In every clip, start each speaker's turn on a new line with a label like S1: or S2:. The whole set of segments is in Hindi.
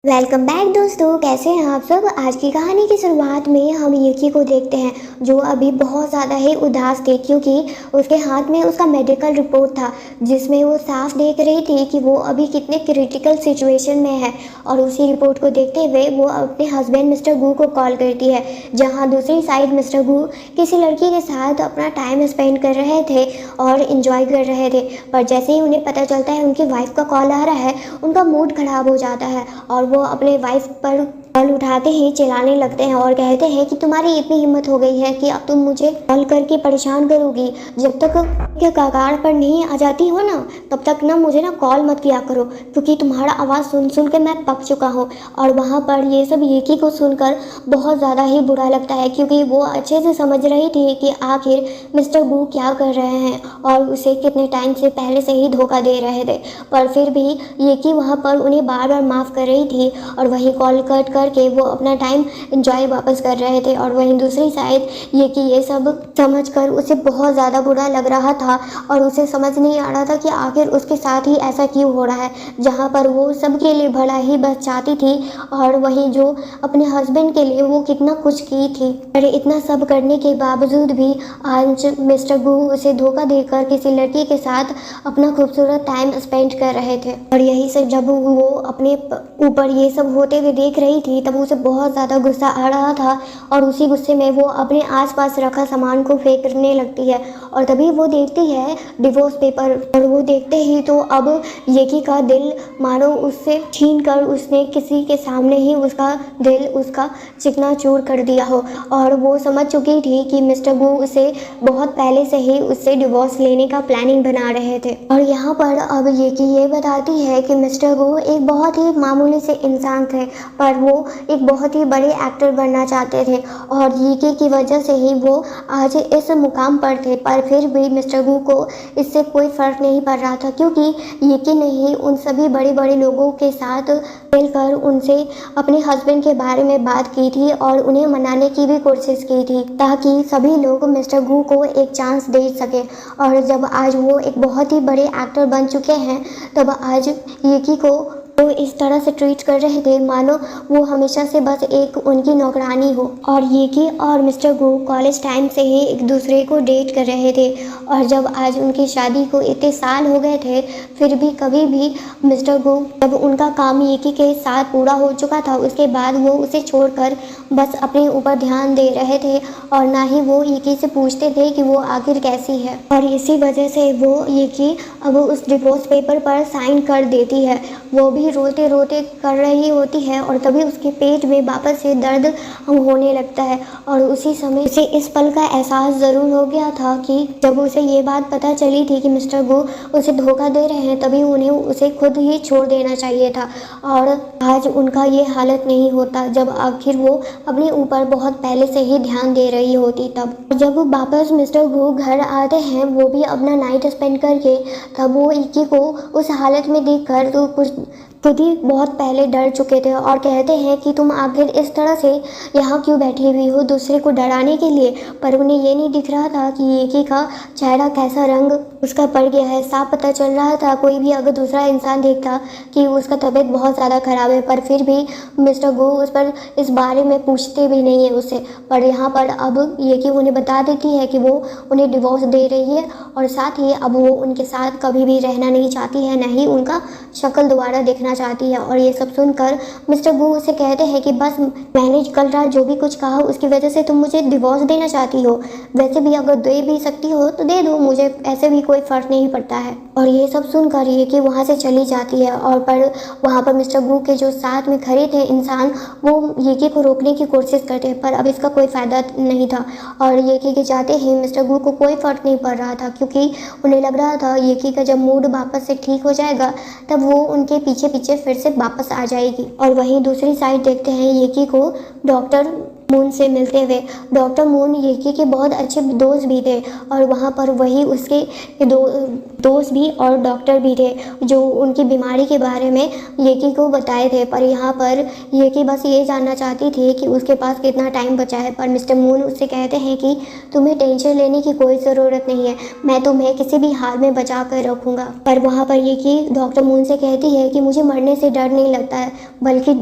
S1: वेलकम बैक दोस्तों, कैसे हैं आप सब। आज की कहानी की शुरुआत में हम युकी को देखते हैं जो अभी बहुत ज़्यादा ही उदास थी क्योंकि उसके हाथ में उसका मेडिकल रिपोर्ट था जिसमें वो साफ देख रही थी कि वो अभी कितने क्रिटिकल सिचुएशन में है। और उसी रिपोर्ट को देखते हुए वो अपने हस्बैंड मिस्टर गू को कॉल करती है, जहाँ दूसरी साइड मिस्टर गू किसी लड़की के साथ अपना टाइम स्पेंड कर रहे थे और इन्जॉय कर रहे थे। पर जैसे ही उन्हें पता चलता है उनकी वाइफ का कॉल आ रहा है, उनका मूड खराब हो जाता है और वो अपने वाइफ पर कॉल उठाते ही चिल्लाने लगते हैं और कहते हैं कि तुम्हारी इतनी हिम्मत हो गई है कि अब तुम मुझे कॉल करके परेशान करोगी। जब तक के कगार पर नहीं आ जाती हो ना, तब तक ना मुझे ना कॉल मत किया करो, क्योंकि तुम्हारा आवाज़ सुन सुन के मैं पक चुका हूँ। और वहाँ पर ये सब युकी को सुनकर बहुत ज़्यादा ही बुरा लगता है, क्योंकि वो अच्छे से समझ रही थी कि आखिर मिस्टर गू क्या कर रहे हैं और उसे कितने टाइम से पहले से ही धोखा दे रहे थे। पर फिर भी युकी वहाँ पर उन्हें बार बार माफ़ कर रही थी और वहीं कॉल कट करके वो अपना टाइम एंजॉय वापस कर रहे थे। और वहीं दूसरी साइड युकी ये सब समझकर उसे बहुत ज़्यादा बुरा लग रहा था और उसे समझ नहीं आ रहा था कि आखिर उसके साथ ही ऐसा क्यों हो रहा है, जहाँ पर वो सबके लिए भला ही बस चाहती थी और वहीं जो अपने हस्बैंड के लिए वो कितना कुछ की थी। पर इतना सब करने के बावजूद भी आज मिस्टर गू उसे धोखा देकर किसी लड़की के साथ अपना खूबसूरत टाइम स्पेंड कर रहे थे। और यही सब जब वो अपने ऊपर ये सब होते हुए देख रही थी तब उसे बहुत ज़्यादा गुस्सा आ रहा था और उसी गुस्से में वो अपने आसपास रखा सामान को फेंकने लगती है। और तभी वो देखती है डिवोर्स पेपर और वो देखते ही तो अब युकी का दिल मानो उससे छीन कर उसने किसी के सामने ही उसका दिल उसका चिकनाचूर कर दिया हो। और वो समझ चुकी थी कि मिस्टर गू उसे बहुत पहले से ही उससे डिवोर्स लेने का प्लानिंग बना रहे थे। और यहाँ पर अब युकी ये बताती है कि मिस्टर गू एक बहुत ही मामूली से इंसान थे, पर वो एक बहुत ही बड़े एक्टर बनना चाहते थे और युकी की वजह से ही वो आज इस मुकाम पर थे। पर फिर भी मिस्टर गू को इससे कोई फ़र्क नहीं पड़ रहा था, क्योंकि युकी ने ही उन सभी बड़े बड़े लोगों के साथ मिलकर उनसे अपने हस्बैंड के बारे में बात की थी और उन्हें मनाने की भी कोशिश की थी ताकि सभी लोग मिस्टर गू को एक चांस दे सके। और जब आज वो एक बहुत ही बड़े एक्टर बन चुके हैं, तब आज युकी को वो इस तरह से ट्रीट कर रहे थे मानो वो हमेशा से बस एक उनकी नौकरानी हो। और युकी और मिस्टर गू कॉलेज टाइम से ही एक दूसरे को डेट कर रहे थे और जब आज उनकी शादी को इतने साल हो गए थे, फिर भी कभी भी मिस्टर गू जब उनका काम युकी के साथ पूरा हो चुका था उसके बाद वो उसे छोड़कर बस अपने ऊपर ध्यान दे रहे थे और ना ही वो युकी से पूछते थे कि वो आखिर कैसी है। और इसी वजह से वो युकी अब उस डिवोर्स पेपर पर साइन कर देती है। वो भी रोते रोते कर रही होती है और तभी उसके पेट में वापस से दर्द होने लगता है। और उसी समय उसे इस पल का एहसास ज़रूर हो गया था कि जब उसे ये बात पता चली थी कि मिस्टर गू उसे धोखा दे रहे हैं, तभी उन्हें उसे खुद ही छोड़ देना चाहिए था और आज उनका ये हालत नहीं होता जब आखिर वो अपने ऊपर बहुत पहले से ही ध्यान दे रही होती। तब जब वापस मिस्टर गू घर आते हैं, वो भी अपना नाइट स्पेंड करके, तब वो युकी को उस हालत में देखकर तो कुछ खुद ही बहुत पहले डर चुके थे और कहते हैं कि तुम आखिर इस तरह से यहाँ क्यों बैठी हुई हो दूसरे को डराने के लिए। पर उन्हें ये नहीं दिख रहा था कि युकी का चेहरा कैसा रंग उसका पड़ गया है। साफ पता चल रहा था कोई भी अगर दूसरा इंसान देखता कि उसका तबीयत बहुत ज़्यादा ख़राब है, पर फिर भी मिस्टर गू उस पर इस बारे में पूछते भी नहीं है उससे। पर यहाँ पर अब युकी उन्हें बता देती है कि वो उन्हें डिवोर्स दे रही है और साथ ही अब वो उनके साथ कभी भी रहना नहीं चाहती है, न ही उनका शक्ल दोबारा देखना चाहती है। और ये सब सुनकर मिस्टर गू उसे कहते हैं कि बस मैंने कल रात जो भी कुछ कहा उसकी वजह से तुम मुझे डिवोर्स देना चाहती हो, वैसे भी अगर दे भी सकती हो तो दे दो, मुझे ऐसे भी कोई फ़र्क नहीं पड़ता है। और ये सब सुनकर युकी वहाँ से चली जाती है और पर वहाँ पर मिस्टर गू के जो साथ में खड़े थे इंसान, वो युकी को रोकने की कोशिश करते हैं, पर अब इसका कोई फ़ायदा नहीं था। और युकी के जाते ही मिस्टर गू को कोई फ़र्क नहीं पड़ रहा था, क्योंकि उन्हें लग रहा था युकी का जब मूड वापस से ठीक हो जाएगा तब वो उनके पीछे पीछे फिर से वापस आ जाएगी। और वहीं दूसरी साइड देखते हैं युकी को डॉक्टर मून से मिलते हुए। डॉक्टर मून येकी के बहुत अच्छे दोस्त भी थे और वहाँ पर वही उसके दोस्त भी और डॉक्टर भी थे जो उनकी बीमारी के बारे में येकी को बताए थे। पर यहाँ पर येकी बस ये जानना चाहती थी कि उसके पास कितना टाइम बचा है। पर मिस्टर मून उससे कहते हैं कि तुम्हें टेंशन लेने की कोई ज़रूरत नहीं है, मैं तुम्हें किसी भी हाल में बचा कर रखूँगा। पर वहाँ पर येकी डॉक्टर मून से कहती है कि मुझे मरने से डर नहीं लगता है, बल्कि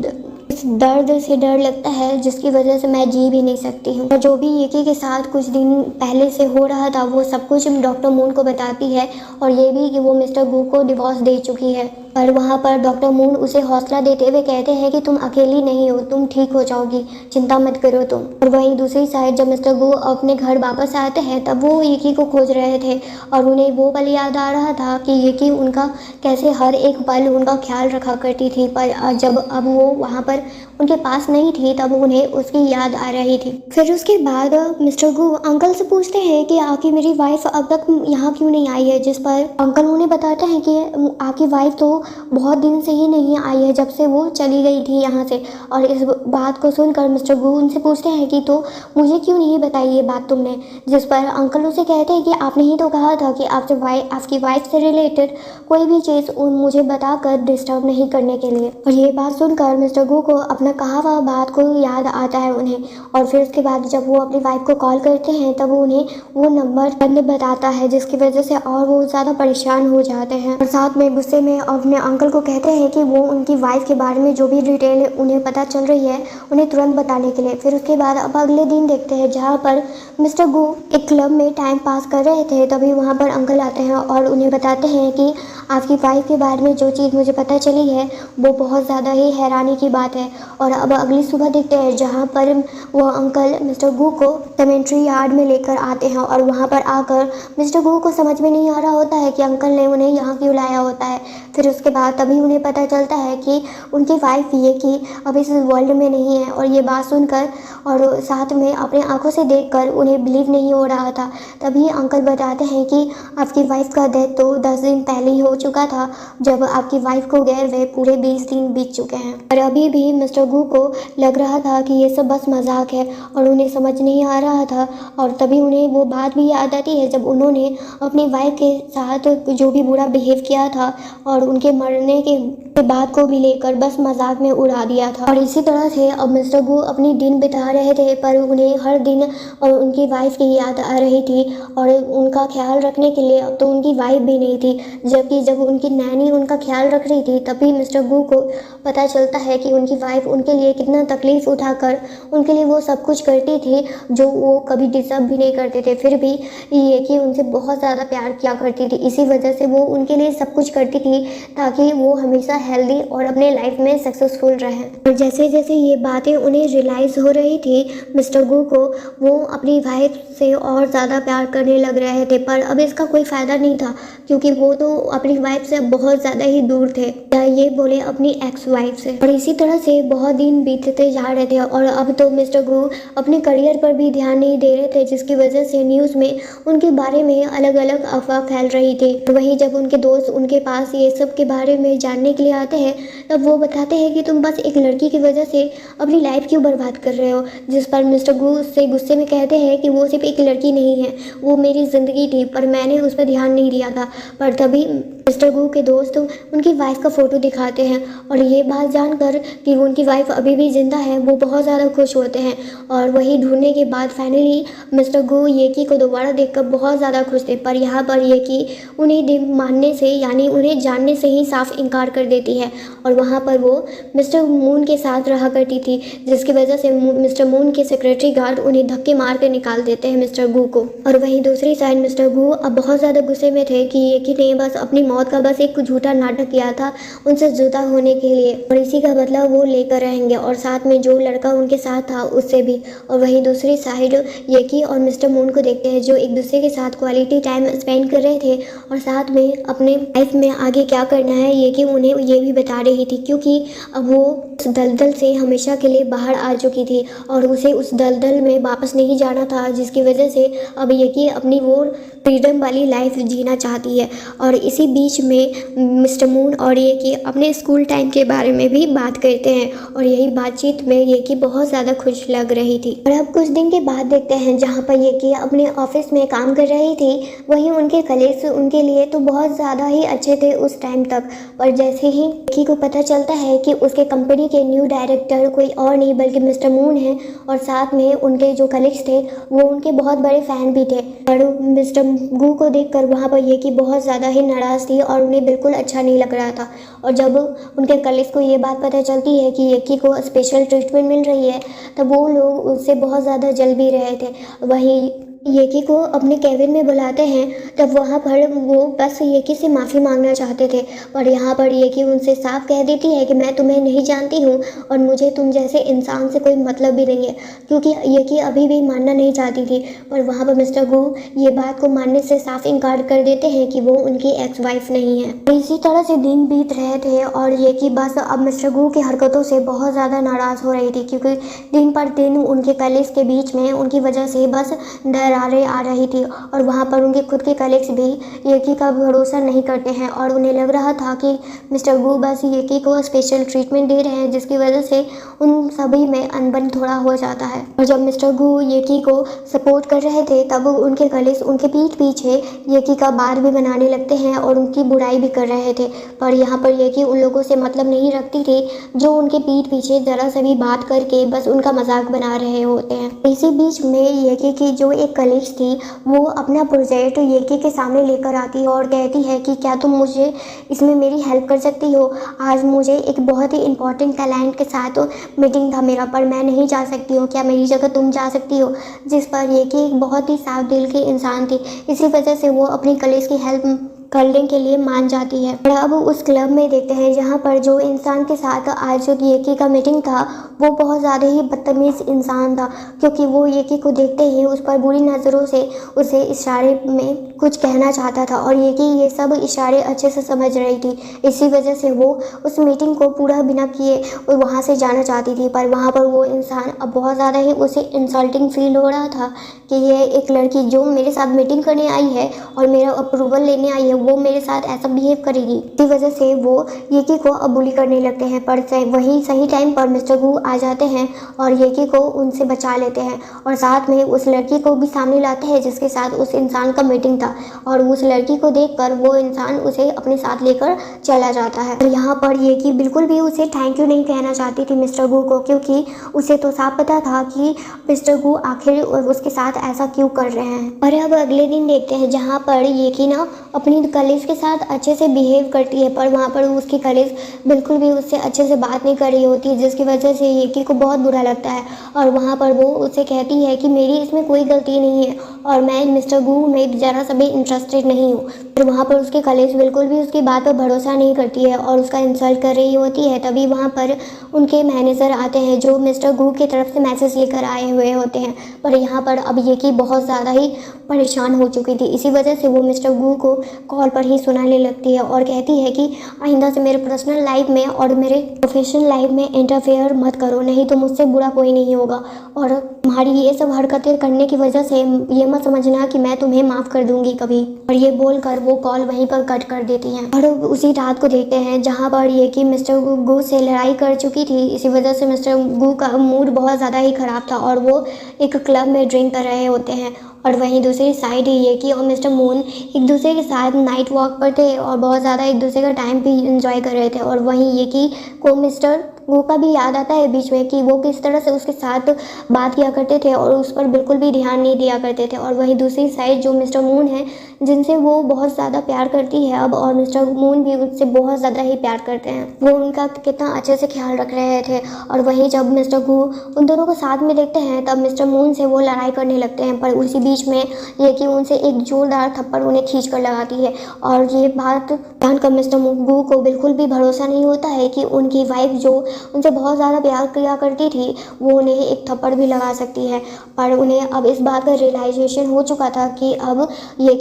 S1: इस दर्द से डर लगता है जिसकी वजह से मैं जी भी नहीं सकती हूँ। और जो भी येकी के साथ कुछ दिन पहले से हो रहा था वो सब कुछ डॉक्टर मून को बताती है और ये भी कि वो मिस्टर गू को डिवोर्स दे चुकी है। पर वहाँ पर डॉक्टर मून उसे हौसला देते हुए कहते हैं कि तुम अकेली नहीं हो, तुम ठीक हो जाओगी, चिंता मत करो तुम। और वहीं दूसरी साइड जब मिस्टर गू अपने घर वापस आते हैं तब वो येकी को खोज रहे थे और उन्हें वो पल याद आ रहा था कि येकी उनका कैसे हर एक पल उनका ख्याल रखा करती थी। पर जब अब वो वहाँ पर उनके पास नहीं थी तब उन्हें उसकी याद आ रही थी। फिर उसके बाद मिस्टर गू अंकल से पूछते हैं कि आपकी मेरी वाइफ अब तक यहाँ क्यों नहीं आई है, जिस पर अंकल उन्हें बताते हैं कि आपकी वाइफ तो बहुत दिन से ही नहीं आई है, जब से वो चली गई थी यहाँ से। और इस बात को सुनकर मिस्टर गू उनसे पूछते हैं कि तो मुझे क्यों नहीं बताई ये बात तुमने, जिस पर अंकल उसे कहते हैं कि आपने ही तो कहा था कि आपकी वाइफ से रिलेटेड कोई भी चीज़ मुझे बताकर डिस्टर्ब नहीं करने के लिए। और ये बात सुनकर मिस्टर गू को अपना कहा हुआ बात को याद आता है उन्हें। और फिर उसके बाद जब वो अपनी वाइफ को कॉल करते हैं तब उन्हें वो नंबर बंद बताता है, जिसकी वजह से और वो ज़्यादा परेशान हो जाते हैं और साथ में गुस्से में अपने अंकल को कहते हैं कि वो उनकी वाइफ के बारे में जो भी डिटेल उन्हें पता चल रही है उन्हें तुरंत बताने के लिए। फिर उसके बाद अब अगले दिन देखते हैं जहाँ पर मिस्टर गू एक क्लब में टाइम पास कर रहे थे, तभी वहाँ पर अंकल आते हैं और उन्हें बताते हैं कि आपकी वाइफ के बारे में जो चीज़ मुझे पता चली है वो बहुत ज़्यादा ही हैरानी की बात है। और अब अगली सुबह देखते हैं जहाँ पर वो अंकल मिस्टर गू को सेमेंट्री यार्ड में लेकर आते हैं और वहाँ पर आकर मिस्टर गू को समझ में नहीं आ रहा होता है कि अंकल ने उन्हें यहाँ क्यों लाया होता है। फिर उसके बाद तभी उन्हें पता चलता है कि उनकी वाइफ येकी अब इस वर्ल्ड में नहीं है। और ये बात सुनकर और साथ में अपने आंखों से देखकर उन्हें बिलीव नहीं हो रहा था। तभी अंकल बताते हैं कि आपकी वाइफ का डेथ तो 10 दिन पहले ही हो चुका था, जब आपकी वाइफ को गए हुए पूरे 20 दिन बीत चुके हैं। और अभी भी मिस्टर गू को लग रहा था कि ये सब बस मजाक है और उन्हें समझ नहीं आ रहा था। और तभी उन्हें वो बात भी याद आती है जब उन्होंने अपनी वाइफ के साथ जो भी बुरा बिहेव किया था और उनके मरने के बात को भी लेकर बस मजाक में उड़ा दिया था। और इसी तरह से अब मिस्टर गू अपनी दिन बिता रहे थे, पर उन्हें हर दिन और उनकी वाइफ की याद आ रही थी और उनका ख्याल रखने के लिए अब तो उनकी वाइफ भी नहीं थी। जबकि जब उनकी नैनी उनका ख्याल रख रही थी तभी मिस्टर गू को पता चलता है कि उनकी वाइफ उनके लिए कितना तकलीफ़ उठाकर उनके लिए वो सब कुछ करती थी जो वो कभी डिजर्व भी नहीं करते थे। फिर भी ये कि उनसे बहुत ज़्यादा प्यार किया करती थी, इसी वजह से वो उनके लिए सब कुछ करती थी ताकि वो हमेशा हेल्दी और अपने लाइफ में सक्सेसफुल रहें। और जैसे जैसे ये बातें उन्हें रियलाइज़ हो रही थी मिस्टर गू को, वो अपनी वाइफ से और ज़्यादा प्यार करने लग रहे थे। पर अब इसका कोई फ़ायदा नहीं था क्योंकि वो तो अपनी वाइफ से बहुत ज़्यादा ही दूर थे, या ये बोले अपनी एक्स वाइफ से। और इसी तरह से बहुत दिन बीतते जा रहे थे और अब तो मिस्टर गू अपने करियर पर भी ध्यान नहीं दे रहे थे, जिसकी वजह से न्यूज़ में उनके बारे में अलग अलग अफवाह फैल रही थी। वहीं जब उनके दोस्त उनके पास ये सब के बारे में जानने के लिए आते हैं तब वो बताते हैं कि तुम बस एक लड़की की वजह से अपनी लाइफ क्यों बर्बाद कर रहे हो, जिस पर मिस्टर गू से गुस्से में कहते हैं कि वो सिर्फ एक लड़की नहीं है, वो मेरी ज़िंदगी थी पर मैंने उस पर ध्यान नहीं दिया था। पर तभी मिस्टर गू के दोस्त उनकी वाइफ का फ़ोटो दिखाते हैं और ये बात जानकर कि उनकी वाइफ अभी भी ज़िंदा है वो बहुत ज़्यादा खुश होते हैं। और वही ढूंढने के बाद फाइनली मिस्टर गू येकी को दोबारा देखकर बहुत ज़्यादा खुश थे। पर यहाँ पर येकी उन्हें मानने से यानी उन्हें जानने से ही साफ इनकार कर देती है और वहाँ पर वो मिस्टर मून के साथ रहा करती थी, जिसकी वजह से मिस्टर मून के सेक्रेटरी गार्ड उन्हें धक्के मार कर निकाल देते हैं मिस्टर गू को। और वहीं दूसरी साइड मिस्टर गू अब बहुत ज़्यादा गुस्से में थे कि येकी ने बस अपनी मौत का बस एक झूठा नाटक किया था उनसे जुदा होने के लिए और इसी का बदला वो लेकर रहेंगे और साथ में जो लड़का उनके साथ था उससे भी। और वहीं दूसरी साइड येकी और मिस्टर मून को देखते हैं जो एक दूसरे के साथ क्वालिटी टाइम स्पेंड कर रहे थे और साथ में अपने लाइफ में आगे क्या करना है येकी उन्हें ये भी बता रही थी, क्योंकि अब वो उस दलदल से हमेशा के लिए बाहर आ चुकी थी और उसे उस दलदल में वापस नहीं जाना था, जिसकी वजह से अब येकी अपनी वो फ्रीडम वाली लाइफ जीना चाहती है। और इसी बीच में मिस्टर मून और ये कि अपने स्कूल टाइम के बारे में भी बात करते हैं और यही बातचीत में ये कि बहुत ज़्यादा खुश लग रही थी। और अब कुछ दिन के बाद देखते हैं जहाँ पर ये कि अपने ऑफिस में काम कर रही थी, वहीं उनके कलीग्स उनके लिए तो बहुत ज़्यादा ही अच्छे थे उस टाइम तक। पर जैसे ही येकी को पता चलता है कि उसके कंपनी के न्यू डायरेक्टर कोई और नहीं बल्कि मिस्टर मून है और साथ में उनके जो कलीग्स थे वो उनके बहुत बड़े फ़ैन भी थे, और मिस्टर गू को देखकर वहाँ पर येकी बहुत ज़्यादा ही नाराज़ थी और उन्हें बिल्कुल अच्छा नहीं लग रहा था। और जब उनके कलीग्स को ये बात पता चलती है कि येकी को स्पेशल ट्रीटमेंट मिल रही है, तब वो लोग उससे बहुत ज़्यादा जल भी रहे थे। वहीं येकी को अपने केबिन में बुलाते हैं, तब वहाँ पर वो बस येकी से माफ़ी मांगना चाहते थे, पर यहाँ पर येकी उनसे साफ कह देती है कि मैं तुम्हें नहीं जानती हूँ और मुझे तुम जैसे इंसान से कोई मतलब भी नहीं है, क्योंकि येकी अभी भी मानना नहीं चाहती थी। पर वहाँ पर मिस्टर गू ये बात को मानने से साफ इनकार कर देते हैं कि वो उनकी एक्स वाइफ नहीं है। इसी तरह से दिन बीत रहे थे और येकी बस अब मिस्टर गू की हरकतों से बहुत ज़्यादा नाराज़ हो रही थी, क्योंकि दिन पर दिन उनके कलीग्स के बीच में उनकी वजह से बस दरारें आ रही थी और वहाँ पर उनके खुद के कलीग्स भी येकी का भरोसा नहीं करते हैं और उन्हें लग रहा था कि मिस्टर गू बस येकी को स्पेशल ट्रीटमेंट दे रहे हैं, जिसकी वजह से उन सभी में अनबन थोड़ा हो जाता है। और जब मिस्टर गू येकी को सपोर्ट कर रहे थे, तब उनके कलीग्स उनके पीठ पीछे येकी का बार भी बनाने लगते हैं और उनकी बुराई भी कर रहे थे। पर यहाँ पर येकी उन लोगों से मतलब नहीं रखती थी जो उनके पीठ पीछे ज़रा सा भी बात करके बस उनका मजाक बना रहे होते हैं। इसी बीच में येकी की जो एक कलीग्स थी वो अपना प्रोजेक्ट येकी के सामने लेकर आती है और कहती है कि क्या तुम मुझे इसमें मेरी हेल्प कर सकती हो। आज मुझे एक बहुत ही इम्पोर्टेंट क्लाइंट के साथ मीटिंग था मेरा, पर मैं नहीं जा सकती हूँ, क्या मेरी जगह तुम जा सकती हो। जिस पर येकी एक बहुत ही साफ दिल की इंसान थी, इसी वजह से वो अपनी कलीग्स की हेल्प करने के लिए मान जाती है। और अब उस क्लब में देखते हैं जहाँ पर जो इंसान के साथ आज जो येकी का मीटिंग था वो बहुत ज़्यादा ही बदतमीज़ इंसान था, क्योंकि वो येकी को देखते ही उस पर बुरी नज़रों से उसे इशारे में कुछ कहना चाहता था और येकी ये सब इशारे अच्छे से समझ रही थी। इसी वजह से वो उस मीटिंग को पूरा बिना किए वहाँ से जाना चाहती थी, पर वहाँ पर वो इंसान अब बहुत ज़्यादा ही उसे इंसल्टिंग फील हो रहा था कि ये एक लड़की जो मेरे साथ मीटिंग करने आई है और मेरा अप्रूवल लेने आई है, वो मेरे साथ ऐसा बिहेव करेगी। इसी वजह से वो येकी को अब बुली करने लगते हैं। पर वही सही टाइम पर मिस्टर गू आ जाते हैं और येकी को उनसे बचा लेते हैं और साथ में उस लड़की को भी सामने लाते हैं जिसके साथ उस इंसान का मीटिंग था, और उस लड़की को देखकर वो इंसान उसे अपने साथ लेकर चला जाता है। और यहाँ पर येकी बिल्कुल भी उसे थैंक यू नहीं कहना चाहती थी मिस्टर गू को, क्योंकि उसे तो साफ पता था कि मिस्टर गू आखिर उसके साथ ऐसा क्यों कर रहे हैं। और अब अगले दिन देखते हैं जहाँ पर येकी ना अपनी कलीग्स के साथ अच्छे से बिहेव करती है, पर वहाँ पर उसकी कलीग्स बिल्कुल भी उससे अच्छे से बात नहीं कर रही होती, जिसकी वजह से येकी को बहुत बुरा लगता है। और वहाँ पर वो उससे कहती है कि मेरी इसमें कोई गलती नहीं है और मैं मिस्टर गू में ज़रा सा भी इंटरेस्टेड नहीं हूँ। फिर वहाँ पर उसकी कलीग्स बिल्कुल भी उसकी बात पर भरोसा नहीं करती है और उसका इंसल्ट कर रही होती है। तभी वहाँ पर उनके मैनेजर आते हैं जो मिस्टर गू की तरफ से मैसेज लेकर आए हुए होते हैं, पर यहाँ पर अब येकी बहुत ज़्यादा ही परेशान हो चुकी थी। इसी वजह से वो मिस्टर गू को कॉल पर ही सुनाने लगती है और कहती है कि आइंदा से मेरे पर्सनल लाइफ में और मेरे प्रोफेशनल लाइफ में इंटरफेयर मत करो, नहीं तो मुझसे बुरा कोई नहीं होगा, और तुम्हारी ये सब हरकतें करने की वजह से ये मत समझना कि मैं तुम्हें माफ़ कर दूंगी कभी। और ये बोलकर वो कॉल वहीं पर कट कर देती हैं। और उसी रात को देखते हैं जहाँ पर ये कि मिस्टर गू से लड़ाई कर चुकी थी, इसी वजह से मिस्टर गू का मूड बहुत ज़्यादा ही ख़राब था और वो एक क्लब में ड्रिंक कर रहे होते हैं। और वहीं दूसरी साइड येकी और मिस्टर मून एक दूसरे के साथ नाइट वॉक पर थे और बहुत ज़्यादा एक दूसरे का टाइम भी इंजॉय कर रहे थे। और वहीं येकी को मिस्टर गू का भी याद आता है बीच में कि वो किस तरह से उसके साथ बात किया करते थे और उस पर बिल्कुल भी ध्यान नहीं दिया करते थे। और वहीं दूसरी साइड जो मिस्टर मून है जिनसे वो बहुत ज़्यादा प्यार करती है अब, और मिस्टर मून भी उससे बहुत ज़्यादा ही प्यार करते हैं, वो उनका कितना अच्छे से ख्याल रख रहे थे। और वहीं जब मिस्टर गू उन दोनों को साथ में देखते हैं तब मिस्टर मून से वो लड़ाई करने लगते हैं, पर उसी बीच में ये कि उनसे एक जोरदार थप्पड़ उन्हें खींच कर लगाती है। और ये बात जानकर मिस्टर गू को बिल्कुल भी भरोसा नहीं होता है कि उनकी वाइफ जो उनसे बहुत ज़्यादा प्यार किया करती थी वो उन्हें एक थप्पड़ भी लगा सकती है। पर उन्हें अब इस बात का रियलाइजेशन हो चुका था कि अब ये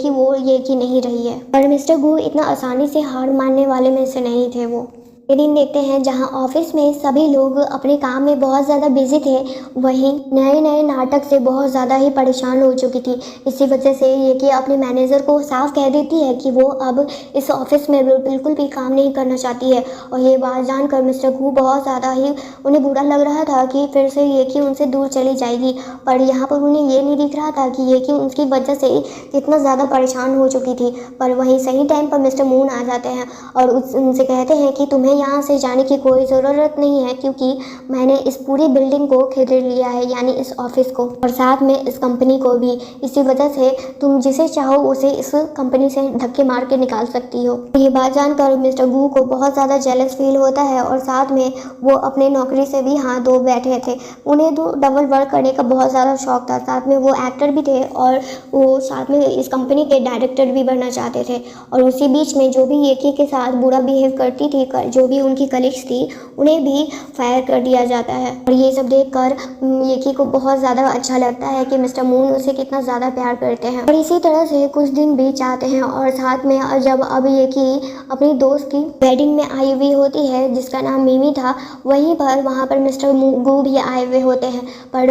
S1: कि नहीं रही है। पर मिस्टर गू इतना आसानी से हार मानने वाले में से नहीं थे। वो ये दिन देखते हैं जहां ऑफिस में सभी लोग अपने काम में बहुत ज़्यादा बिजी थे, वहीं नए नए नाटक से बहुत ज़्यादा ही परेशान हो चुकी थी। इसी वजह से ये कि अपने मैनेजर को साफ कह देती है कि वो अब इस ऑफिस में बिल्कुल भी काम नहीं करना चाहती है। और ये बात जानकर मिस्टर गू बहुत ज़्यादा ही उन्हें बुरा लग रहा था कि फिर से ये कि उनसे दूर चली जाएगी, पर यहाँ पर उन्हें ये नहीं दिख रहा था कि ये कि उसकी वजह से कितना ज़्यादा परेशान हो चुकी थी। पर वहीं सही टाइम पर मिस्टर मून आ जाते हैं और उनसे कहते हैं कि तुम्हें यहाँ से जाने की कोई ज़रूरत नहीं है, क्योंकि मैंने इस पूरी बिल्डिंग को खरीद लिया है, यानी इस ऑफिस को और साथ में इस कंपनी को भी। इसी वजह से तुम जिसे चाहो उसे इस कंपनी से धक्के मार के निकाल सकती हो। ये बात जानकर मिस्टर गू को बहुत ज़्यादा जेलस फील होता है और साथ में वो अपने नौकरी से भी हाथ धो बैठे थे। उन्हें तो डबल वर्क करने का बहुत ज़्यादा शौक था, साथ में वो एक्टर भी थे और वो साथ में इस कंपनी के डायरेक्टर भी बनना चाहते थे। और उसी बीच में जो भी येकी के साथ बुरा बिहेव करती थी, जो भी उनकी कलीग्स थी, उन्हें भी फायर कर दिया जाता है। और ये सब देखकर येकी को बहुत ज़्यादा अच्छा लगता है कि मिस्टर मून उसे कितना ज़्यादा प्यार करते हैं। और इसी तरह से कुछ दिन बीत जाते हैं और साथ में जब अब येकी अपनी दोस्त की वेडिंग में आई हुई होती है जिसका नाम मिमी था, वहीं पर वहाँ पर मिस्टर गू भी आए हुए होते हैं। पर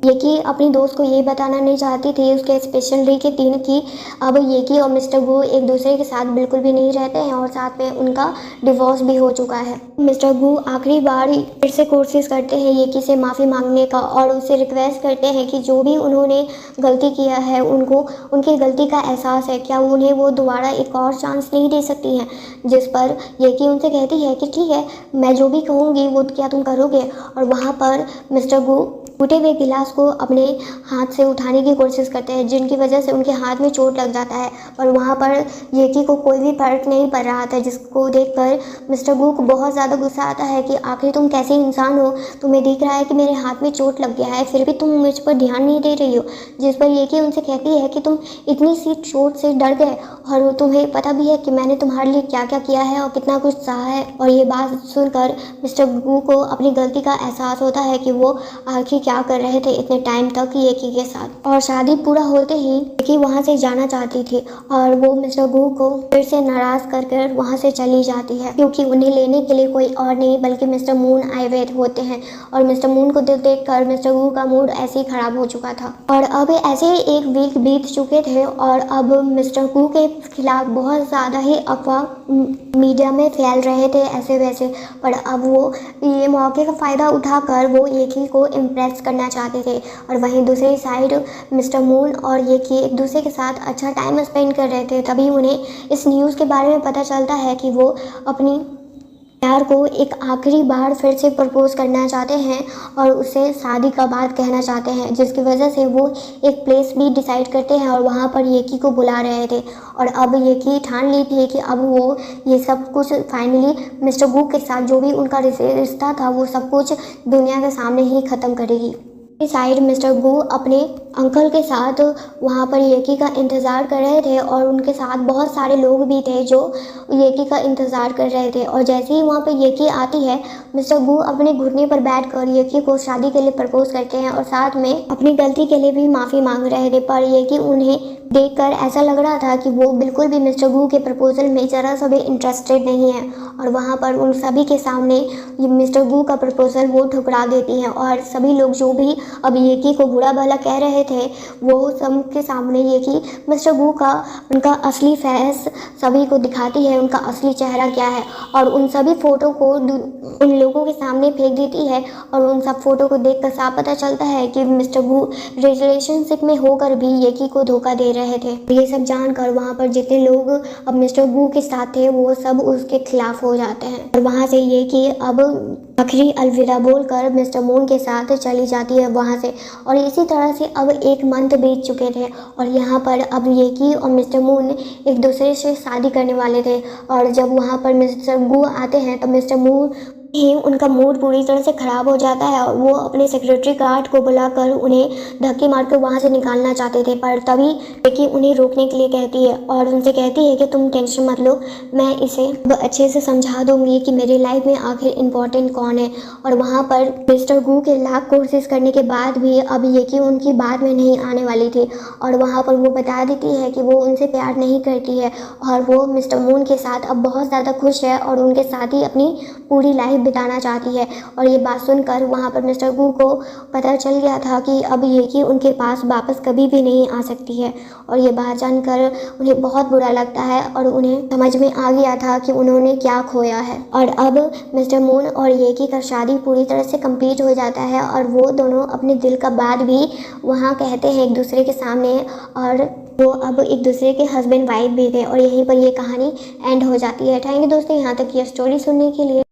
S1: येकी अपनी दोस्त को ये बताना नहीं चाहती थी उसके स्पेशल डे के दिन की अब येकी और मिस्टर गू एक दूसरे के साथ बिल्कुल भी नहीं रहते हैं और साथ में उनका डिवोर्स भी हो चुका है। मिस्टर गू आखिरी बार फिर से कोशिश करते हैं येकी से माफ़ी मांगने का और उससे रिक्वेस्ट करते हैं कि जो भी उन्होंने गलती किया है उनको उनकी गलती का एहसास है, क्या उन्हें वो दोबारा एक और चांस नहीं दे सकती हैं। जिस पर येकी उनसे कहती है कि ठीक है, मैं जो भी कहूँगी वो क्या तुम करोगे। और वहाँ पर मिस्टर गू टूटे हुए गिलास को अपने हाथ से उठाने की कोशिश करते हैं, जिनकी वजह से उनके हाथ में चोट लग जाता है। पर वहाँ पर येकी को कोई भी फर्क नहीं पड़ रहा था, जिसको देखकर मिस्टर गू को बहुत ज़्यादा गुस्सा आता है कि आखिर तुम कैसे इंसान हो, तुम्हें दिख रहा है कि मेरे हाथ में चोट लग गया है, फिर भी तुम मुझ पर ध्यान नहीं दे रही हो। जिस पर येकी उनसे कहती है कि तुम इतनी सी चोट से डर गए और तुम्हें पता भी है कि मैंने तुम्हारे लिए क्या क्या किया है और कितना कुछ सहा है। और ये बात सुनकर मिस्टर गू को अपनी गलती का एहसास होता है कि वो आखिर क्या कर रहे थे इतने टाइम तक येकी के साथ। और शादी पूरा होते ही येकी वहाँ से जाना चाहती थी और वो मिस्टर गू को फिर से नाराज कर कर वहाँ से चली जाती है, क्योंकि उन्हें लेने के लिए कोई और नहीं बल्कि मिस्टर मून आए हुए होते हैं। और मिस्टर मून को देख कर मिस्टर गू का मूड ऐसे ही खराब हो चुका था। और अब ऐसे ही एक वीक बीत चुके थे और अब मिस्टर गू के खिलाफ बहुत ज़्यादा ही अफवाह मीडिया में फैल रहे थे ऐसे वैसे। पर अब वो ये मौके का फ़ायदा उठाकर वो येकी को इम्प्रेस करना चाहते थे। और वहीं दूसरी साइड मिस्टर मून और येकी एक दूसरे के साथ अच्छा टाइम स्पेंड कर रहे थे। तभी उन्हें इस न्यूज़ के बारे में पता चलता है कि वो अपनी प्यार को एक आखिरी बार फिर से प्रपोज करना चाहते हैं और उसे शादी का बात कहना चाहते हैं, जिसकी वजह से वो एक प्लेस भी डिसाइड करते हैं और वहाँ पर येकी को बुला रहे थे। और अब येकी ठान ली थी कि अब वो ये सब कुछ फाइनली मिस्टर गू के साथ जो भी उनका रिश्ता था वो सब कुछ दुनिया के सामने ही ख़त्म करेगी। इस साइड मिस्टर गू अपने अंकल के साथ वहाँ पर येकी का इंतज़ार कर रहे थे और उनके साथ बहुत सारे लोग भी थे जो येकी का इंतज़ार कर रहे थे। और जैसे ही वहाँ पर येकी आती है, मिस्टर गू अपने घुटने पर बैठकर येकी को शादी के लिए प्रपोज करते हैं और साथ में अपनी गलती के लिए भी माफ़ी मांग रहे थे। पर येकी उन्हें देखकर ऐसा लग रहा था कि वो बिल्कुल भी मिस्टर गू के प्रपोजल में ज़रा सा भी इंटरेस्टेड नहीं है। और वहाँ पर उन सभी के सामने मिस्टर गू का प्रपोजल वो ठुकरा देती हैं और सभी लोग जो भी अब येकी को बुरा भला कह रहे थे वो सब के सामने येकी मिस्टर गू का उनका असली फेस सभी को दिखाती है, उनका असली चेहरा क्या है। और उन सभी फ़ोटो को उन लोगों के सामने फेंक देती है और उन सब फ़ोटो को देखकर साफ पता चलता है कि मिस्टर गू रिलेशनशिप में होकर भी येकी को धोखा दे रहे थे। ये सब जानकर वहाँ पर जितने लोग अब मिस्टर गू के साथ थे वो सब उसके खिलाफ हो जाते हैं। और वहाँ से येकी अब आखिरी अलविदा बोलकर मिस्टर मून के साथ चली जाती है वहाँ से। और इसी तरह से अब एक मंथ बीत चुके थे और यहाँ पर अब येकी और मिस्टर मून एक दूसरे से शादी करने वाले थे। और जब वहाँ पर मिस्टर गू आते हैं तो मिस्टर मून ही उनका मूड पूरी तरह से ख़राब हो जाता है और वो अपने सेक्रेटरी गार्ड को बुलाकर उन्हें धक्के मारकर वहाँ से निकालना चाहते थे, पर तभी बेकी उन्हें रोकने के लिए कहती है और उनसे कहती है कि तुम टेंशन मत लो, मैं इसे अब अच्छे से समझा दूंगी कि मेरी लाइफ में आखिर इम्पोर्टेंट कौन है। और वहाँ पर मिस्टर गू के लाख कोशिश करने के बाद भी अब येकी उनकी बात में नहीं आने वाली थी और वहाँ पर वो बता देती है कि वो उनसे प्यार नहीं करती है और वो मिस्टर मून के साथ अब बहुत ज़्यादा खुश है और उनके साथ ही अपनी पूरी लाइफ बिताना चाहती है। और ये बात सुनकर वहाँ पर मिस्टर गू को पता चल गया था कि अब येकी उनके पास वापस कभी भी नहीं आ सकती है और ये बात जानकर उन्हें बहुत बुरा लगता है और उन्हें समझ में आ गया था कि उन्होंने क्या खोया है। और अब मिस्टर मून और येकी का शादी पूरी तरह से कंप्लीट हो जाता है और वो दोनों अपने दिल का बात भी वहाँ कहते हैं एक दूसरे के सामने और वो अब एक दूसरे के हस्बैंड वाइफ भी थे और यहीं पर ये कहानी एंड हो जाती है। थैंक यू दोस्तों यहाँ तक ये स्टोरी सुनने के लिए।